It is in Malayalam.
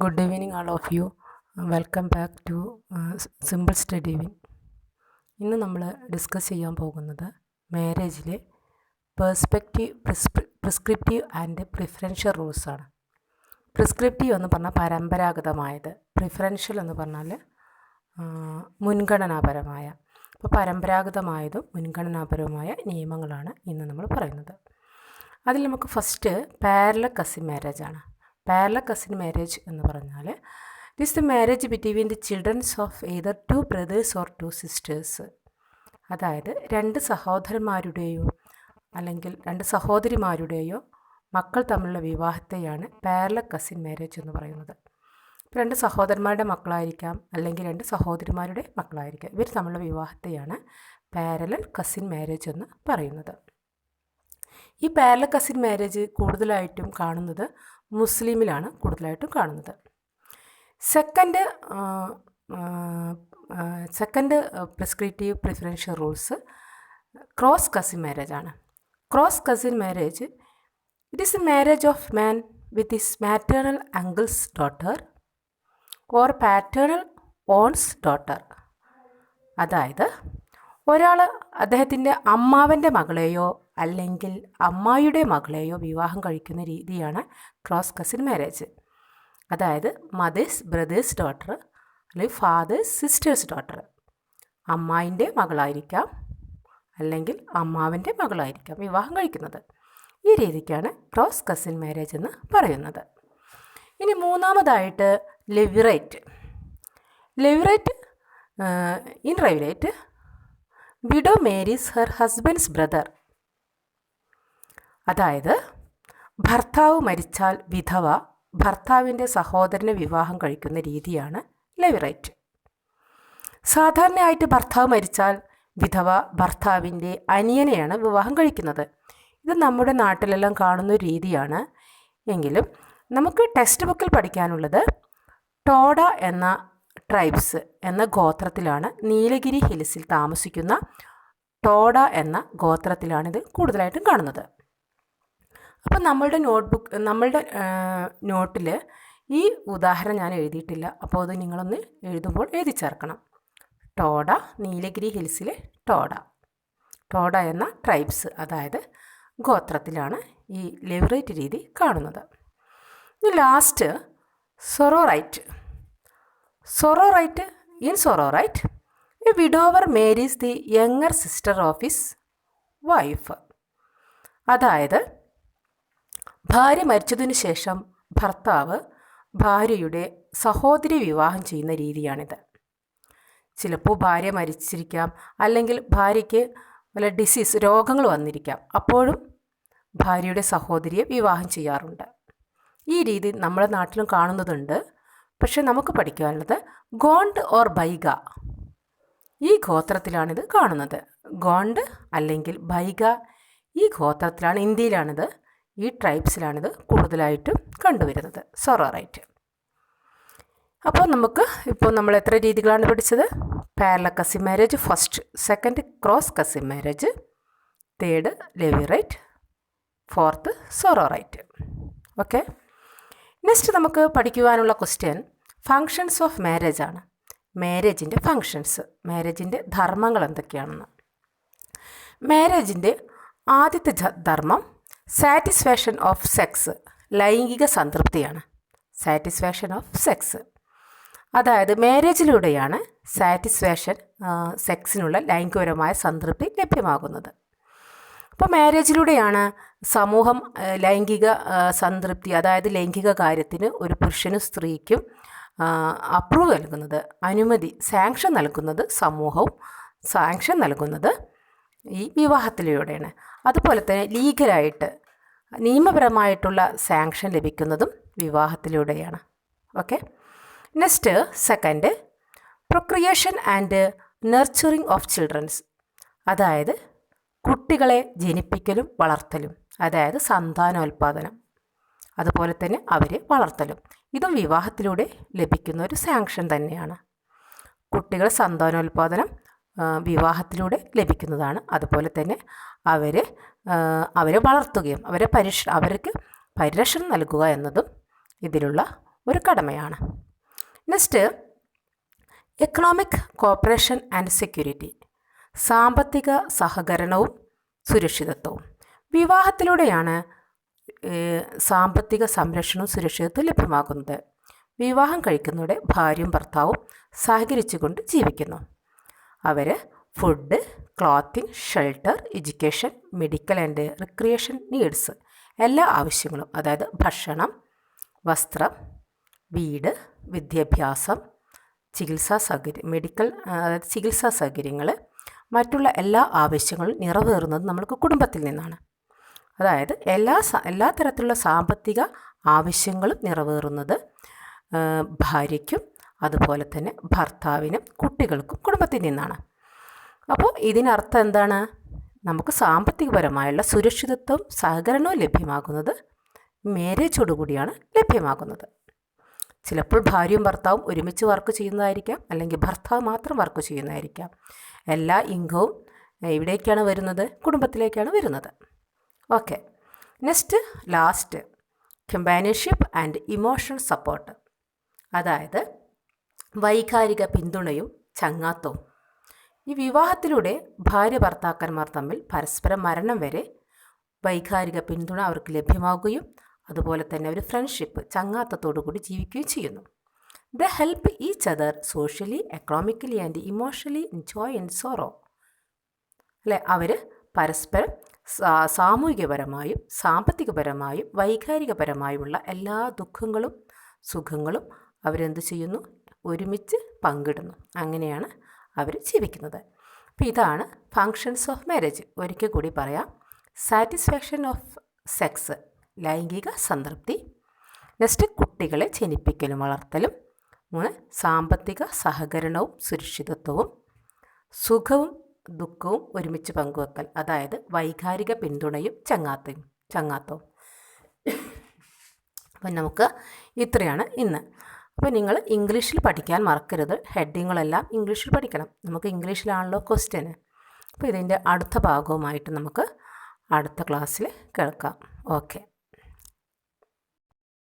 Good evening, all of you. Welcome back to Simple Study Win. ഇന്ന് നമ്മൾ ഡിസ്കസ് ചെയ്യാൻ പോകുന്നത് മാരേജിലെ പ്രിസ്ക്രിപ്റ്റീവ് ആൻഡ് പ്രിഫറൻഷ്യൽ റൂൾസ് ആണ്. പ്രിസ്ക്രിപ്റ്റീവ് എന്ന് പറഞ്ഞാൽ പരമ്പരാഗതമായത്, പ്രിഫറൻഷ്യൽ എന്ന് പറഞ്ഞാൽ മുൻഗണനാപരമായ. അപ്പോൾ പരമ്പരാഗതമായതും മുൻഗണനാപരവുമായ നിയമങ്ങളാണ് ഇന്ന് നമ്മൾ പറയുന്നത്. അതിൽ നമുക്ക് ഫസ്റ്റ് പാരലൽ കസിൻ മാരേജ് ആണ്. പാരലൽ കസിൻ മാരേജ് എന്ന് പറഞ്ഞാൽ it is the marriage between the childrens of either two brothers or two sisters. അതായത് രണ്ട് സഹോദരന്മാരുടെയോ അല്ലെങ്കിൽ രണ്ട് സഹോദരിമാരുടെയോ മക്കൾ തമ്മിലുള്ള വിവാഹത്തെയാണ് പാരലൽ കസിൻ മാരേജ് എന്ന് പറയുന്നത്. ഇപ്പോൾ രണ്ട് സഹോദരന്മാരുടെ മക്കളായിരിക്കാം, അല്ലെങ്കിൽ രണ്ട് സഹോദരിമാരുടെ മക്കളായിരിക്കാം. ഇവർ തമ്മിലുള്ള വിവാഹത്തെയാണ് പാരലൽ കസിൻ മാരേജ് എന്ന് പറയുന്നത്. ഈ പാരലൽ കസിൻ മാരേജ് കൂടുതലായിട്ടും കാണുന്നത് മുസ്ലിമിലാണ് കൂടുതലായിട്ടും കാണുന്നത്. Second prescriptive preferential rules cross cousin marriage ആണ്. Cross cousin marriage it is a marriage of man with his maternal uncle's daughter or paternal aunt's daughter. അതായത് ഒരാൾ അദ്ദേഹത്തിൻ്റെ അമ്മാവൻ്റെ മകളെയോ അല്ലെങ്കിൽ അമ്മായിയുടെ മകളെയോ വിവാഹം കഴിക്കുന്ന രീതിയാണ് ക്രോസ് കസിൻ മാരേജ്. അതായത് മദേഴ്സ് ബ്രദേഴ്സ് ഡോട്ടർ അല്ലെങ്കിൽ ഫാദേഴ്സ് സിസ്റ്റേഴ്സ് ഡോട്ടർ. അമ്മായിൻ്റെ മകളായിരിക്കാം അല്ലെങ്കിൽ അമ്മാവൻ്റെ മകളായിരിക്കാം വിവാഹം കഴിക്കുന്നത്. ഈ രീതിക്കാണ് ക്രോസ് കസിൻ മാരേജ് എന്ന് പറയുന്നത്. ഇനി മൂന്നാമതായിട്ട് levirate. In levirate widow marries her husband's brother. അതായത് ഭർത്താവ് മരിച്ചാൽ വിധവ ഭർത്താവിൻ്റെ സഹോദരനെ വിവാഹം കഴിക്കുന്ന രീതിയാണ് ലെവിറേറ്റ്. സാധാരണയായിട്ട് ഭർത്താവ് മരിച്ചാൽ വിധവ ഭർത്താവിൻ്റെ അനിയനെയാണ് വിവാഹം കഴിക്കുന്നത്. ഇത് നമ്മുടെ നാട്ടിലെല്ലാം കാണുന്ന രീതിയാണ്. എങ്കിലും നമുക്ക് ടെക്സ്റ്റ് ബുക്കിൽ പഠിക്കാനുള്ളത് ടോഡ എന്ന ട്രൈബ്സ് എന്ന ഗോത്രത്തിലാണ്, നീലഗിരി ഹിൽസിൽ താമസിക്കുന്ന ടോഡ എന്ന ഗോത്രത്തിലാണിത് കൂടുതലായിട്ടും കാണുന്നത്. അപ്പോൾ നമ്മളുടെ നോട്ടിൽ ഈ ഉദാഹരണം ഞാൻ എഴുതിയിട്ടില്ല. അപ്പോൾ അത് നിങ്ങളൊന്ന് എഴുതുമ്പോൾ എഴുതി ചേർക്കണം. ടോഡ, നീലഗിരി ഹിൽസിലെ ടോഡ എന്ന ട്രൈബ്സ് അതായത് ഗോത്രത്തിലാണ് ഈ ലെവിറേറ്റ് രീതി കാണുന്നത്. ഇനി last sororate. In sororate a widower marries the younger sister of his wife. അതായത് ഭാര്യ മരിച്ചതിനു ശേഷം ഭർത്താവ് ഭാര്യയുടെ സഹോദരി വിവാഹം ചെയ്യുന്ന രീതിയാണിത്. ചിലപ്പോൾ ഭാര്യ മരിച്ചിരിക്കാം, അല്ലെങ്കിൽ ഭാര്യയ്ക്ക് വല്ല രോഗങ്ങൾ വന്നിരിക്കാം. അപ്പോഴും ഭാര്യയുടെ സഹോദരിയെ വിവാഹം ചെയ്യാറുണ്ട്. ഈ രീതി നമ്മുടെ നാട്ടിലും കാണുന്നതുണ്ട്. പക്ഷെ നമുക്ക് പഠിക്കാനുള്ളത് ഗോണ്ട് ഓർ ബൈഗ. ഈ ഗോത്രത്തിലാണിത് കാണുന്നത്. ഗോണ്ട് അല്ലെങ്കിൽ ബൈഗ ഈ ഗോത്രത്തിലാണ്, ഇന്ത്യയിലാണിത്, ഈ ട്രൈബ്സിലാണിത് കൂടുതലായിട്ടും കണ്ടുവരുന്നത് സൊറോറൈറ്റ്. അപ്പോൾ നമ്മൾ എത്ര രീതികളാണ് പഠിച്ചത്? Parallel cousin marriage first, second cross cousin marriage, third levirate, fourth sororate. Okay, next നമുക്ക് പഠിക്കുവാനുള്ള ക്വസ്റ്റ്യൻ ഫങ്ഷൻസ് ഓഫ് മാരേജ് ആണ്. മാരേജിൻ്റെ ഫങ്ഷൻസ്, മാരേജിൻ്റെ ധർമ്മങ്ങൾ എന്തൊക്കെയാണെന്ന്. മാരേജിൻ്റെ ആദ്യത്തെ ധർമ്മം സാറ്റിസ്ഫാക്ഷൻ ഓഫ് സെക്സ്, ലൈംഗിക സംതൃപ്തിയാണ്. സാറ്റിസ്ഫാക്ഷൻ ഓഫ് സെക്സ് അതായത് മാരേജിലൂടെയാണ് സെക്സിനുള്ള ലൈംഗികപരമായ സംതൃപ്തി ലഭ്യമാകുന്നത്. അപ്പോൾ മാരേജിലൂടെയാണ് സമൂഹം ലൈംഗിക സംതൃപ്തി, അതായത് ലൈംഗിക കാര്യത്തിന് ഒരു പുരുഷനും സ്ത്രീക്കും അപ്രൂവ് നൽകുന്നത്, അനുമതി, സാങ്ഷൻ നൽകുന്നത് സമൂഹവും സാങ്ഷൻ നൽകുന്നത് ഈ വിവാഹത്തിലൂടെയാണ്. അതുപോലെ തന്നെ ലീഗലായിട്ട് നിയമപരമായിട്ടുള്ള സാങ്ഷൻ ലഭിക്കുന്നതും വിവാഹത്തിലൂടെയാണ്. Okay, next second procreation and nurturing of childrens. അതായത് കുട്ടികളെ ജനിപ്പിക്കലും വളർത്തലും, അതായത് സന്താനോൽപാദനം, അതുപോലെ തന്നെ അവരെ വളർത്തലും, ഇതും വിവാഹത്തിലൂടെ ലഭിക്കുന്ന ഒരു സാങ്ഷൻ തന്നെയാണ്. കുട്ടികൾ സന്താനോൽപാദനം വിവാഹത്തിലൂടെ ലഭിക്കുന്നതാണ്. അതുപോലെ തന്നെ അവരെ വളർത്തുകയും അവർക്ക് പരിരക്ഷണം നൽകുക എന്നതും ഇതിലുള്ള ഒരു കടമയാണ്. Next, economic cooperation and security, സാമ്പത്തിക സഹകരണവും സുരക്ഷിതത്വവും. വിവാഹത്തിലൂടെയാണ് സാമ്പത്തിക സംരക്ഷണവും സുരക്ഷിതത്വവും ലഭ്യമാകുന്നത്. വിവാഹം കഴിക്കുന്നതോടെ ഭാര്യയും ഭർത്താവും സഹകരിച്ചുകൊണ്ട് ജീവിക്കുന്നു. അവർ food, clothing, shelter, education, medical and recreation needs, എല്ലാ ആവശ്യങ്ങളും, അതായത് ഭക്ഷണം, വസ്ത്രം, വീട്, വിദ്യാഭ്യാസം, ചികിത്സാ സൗകര്യം, മെഡിക്കൽ അതായത് ചികിത്സാ സൗകര്യങ്ങൾ, മറ്റുള്ള എല്ലാ ആവശ്യങ്ങളും നിറവേറുന്നത് നമ്മൾക്ക് കുടുംബത്തിൽ നിന്നാണ്. അതായത് എല്ലാ തരത്തിലുള്ള സാമ്പത്തിക ആവശ്യങ്ങളും നിറവേറുന്നത് ഭാര്യയ്ക്കും അതുപോലെ തന്നെ ഭർത്താവിനും കുട്ടികൾക്കും കുടുംബത്തിൽ നിന്നാണ്. അപ്പോൾ ഇതിനർത്ഥം എന്താണ്? നമുക്ക് സാമ്പത്തികപരമായുള്ള സുരക്ഷിതത്വവും സഹകരണവും ലഭ്യമാകുന്നത് മാരേജോടുകൂടിയാണ് ലഭ്യമാകുന്നത്. ചിലപ്പോൾ ഭാര്യയും ഭർത്താവും ഒരുമിച്ച് വർക്ക് ചെയ്യുന്നതായിരിക്കാം, അല്ലെങ്കിൽ ഭർത്താവ് മാത്രം വർക്ക് ചെയ്യുന്നതായിരിക്കാം. എല്ലാ ഇൻകവും എവിടേക്കാണ് വരുന്നത്? കുടുംബത്തിലേക്കാണ് വരുന്നത്. Okay. Next, last, companionship and emotional support, അതായത് വൈകാരിക പിന്തുണയും ചങ്ങാത്തവും. ഈ വിവാഹത്തിലൂടെ ഭാര്യ ഭർത്താക്കന്മാർ തമ്മിൽ പരസ്പരം മരണം വരെ വൈകാരിക പിന്തുണ അവർക്ക് ലഭ്യമാവുകയും അതുപോലെ തന്നെ ഒരു ഫ്രണ്ട്ഷിപ്പ്, ചങ്ങാത്തത്തോടു കൂടി ജീവിക്കുകയും ചെയ്യുന്നു. They help each other socially, economically and emotionally in joy and sorrow. അല്ലെ, അവർ പരസ്പരം സാമൂഹികപരമായും സാമ്പത്തികപരമായും വൈകാരികപരമായുമുള്ള എല്ലാ ദുഃഖങ്ങളും സുഖങ്ങളും അവരെന്ത് ചെയ്യുന്നു? ഒരുമിച്ച് പങ്കിടുന്നു. അങ്ങനെയാണ് അവർ ജീവിക്കുന്നത്. അപ്പോൾ ഇതാണ് ഫങ്ഷൻസ് ഓഫ് മാരേജ്. ഒരിക്കൽ കൂടി പറയാം. സാറ്റിസ്ഫാക്ഷൻ ഓഫ് സെക്സ്, ലൈംഗിക സംതൃപ്തി. നെക്സ്റ്റ്, കുട്ടികളെ ജനിപ്പിക്കലും വളർത്തലും. 3, സാമ്പത്തിക സഹകരണവും സുരക്ഷിതത്വവും. സുഖവും ദുഃഖവും ഒരുമിച്ച് പങ്കുവെക്കൽ, അതായത് വൈകാരിക പിന്തുണയും ചങ്ങാത്തവും. അപ്പം നമുക്ക് ഇത്രയാണ് ഇന്ന്. അപ്പോൾ നിങ്ങൾ ഇംഗ്ലീഷിൽ പഠിക്കാൻ മറക്കരുത്. ഹെഡിങ്ങുകളെല്ലാം ഇംഗ്ലീഷിൽ പഠിക്കണം. നമുക്ക് ഇംഗ്ലീഷിലാണല്ലോ ക്വസ്റ്റ്യന്. അപ്പോൾ ഇതിൻ്റെ അടുത്ത ഭാഗവുമായിട്ട് നമുക്ക് അടുത്ത ക്ലാസ്സിൽ കേൾക്കാം. ഓക്കെ.